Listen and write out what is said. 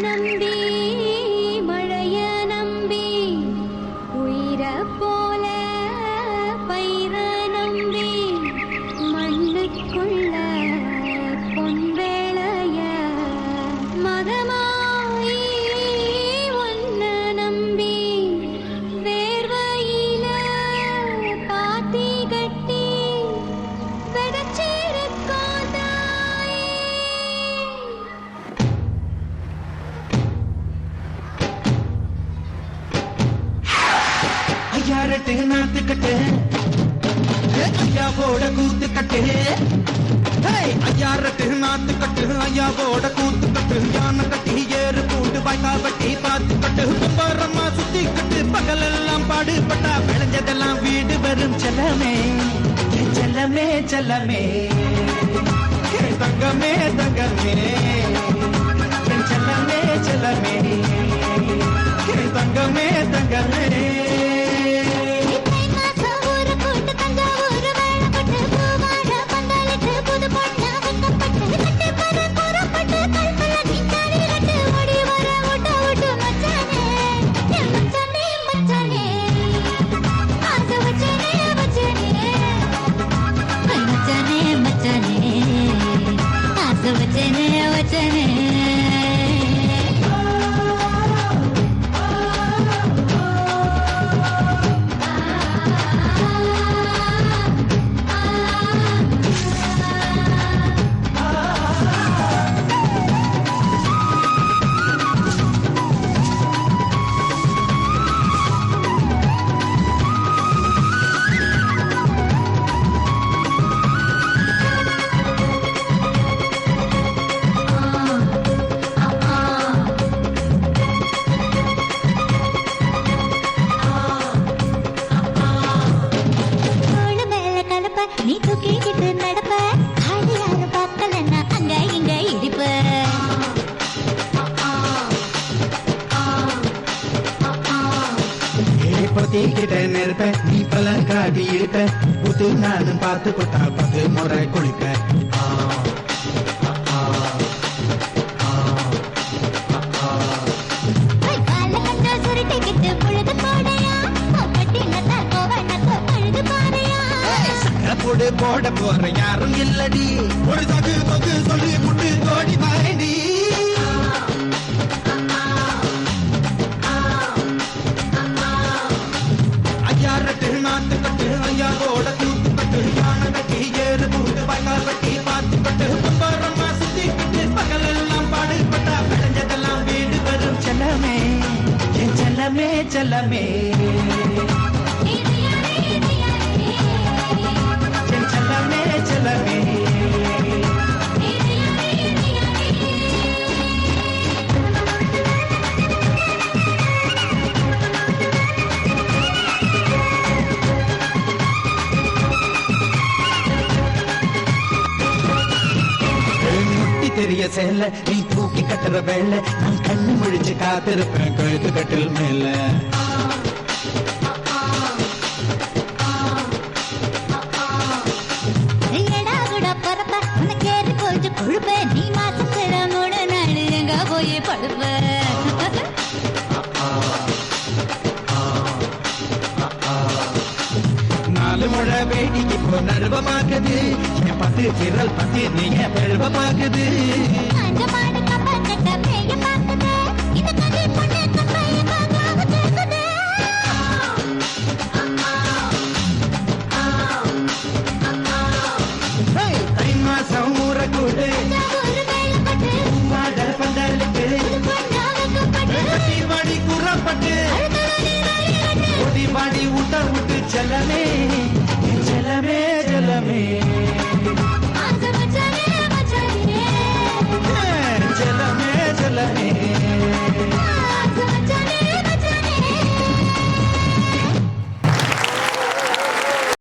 நம்பி மழைய நம்பி உயிர போல பயிர நம்பி மண்ணுக்குள்ள பொன்வேளைய மதமாயி ஒன்ன நம்பி வேர்வையில பாத்தி கட்டி வெடச்சிருக்கோம் தாயே. ஐயாரட்டு நாத்துக்கட்டு ஐயாவோட கூத்துக்கட்டு ஐயாரட்டு நாத்துக்கட்டு ஐயாவோட கூத்துக்கட்டு யானை கட்டி ஏறு பூண்டு வாய்க்கா வட்டி பாத்துக்கட்டு கும்பரம்மா சுத்தி கட்டு பகலெல்லாம் பாடுபட்டா விளைஞ்சதெல்லாம் வீடு வரும் செல்லமே செல்லமே செல்லமே தங்கமே தங்கமே செல்லமே செல்லமே தங்கமே தங்கமே. நீ தூக்கிக்கிட்டு நடப்ப ஆடி யாரும் பார்க்கலன்னா அங்க இங்க இடிப்ப பத்திக்கிட்ட நெருப்ப நீ பல காட்டி இருப்ப புது நானும் பார்த்து போட்டா 10 முறை குளிப்ப. போட போற யாரும் இல்லடி ஒரு தகு பகு சொல்லி புட்டு கோடி வாடி ஐயாரட்டு நாத்துக்கட்டு ஐயாவோட கூத்துக்கட்டு யானை கட்டி ஏறு பூண்டு வாய்க்கால் வட்டி பார்த்துக்கட்டு கும்பரம்மா சுத்தி கட்டு பகலெல்லாம் பாடுபட்டா விளைஞ்சதெல்லாம் வீடு வரும் செல்லமே செல்லமே செல்லமே செல்லமே. முட்டி தெரிய சேல நீ தூக்கி கட்டுற வேலை நான் கண்ணு முழிச்சு காத்திருப்பேன் கழுத்து கட்டில் மேல. கொழுப்ப நீ மாசத்துல 3 நாள் எங்க போய் படுப்ப நாலு முழை வேடிக்கை இப்போ நடுவமாக்குது என் 10 விரல் 10 நீங்க பெருவமாக்குது. பந்தலுக்கு வாடி கூறப்பட்டு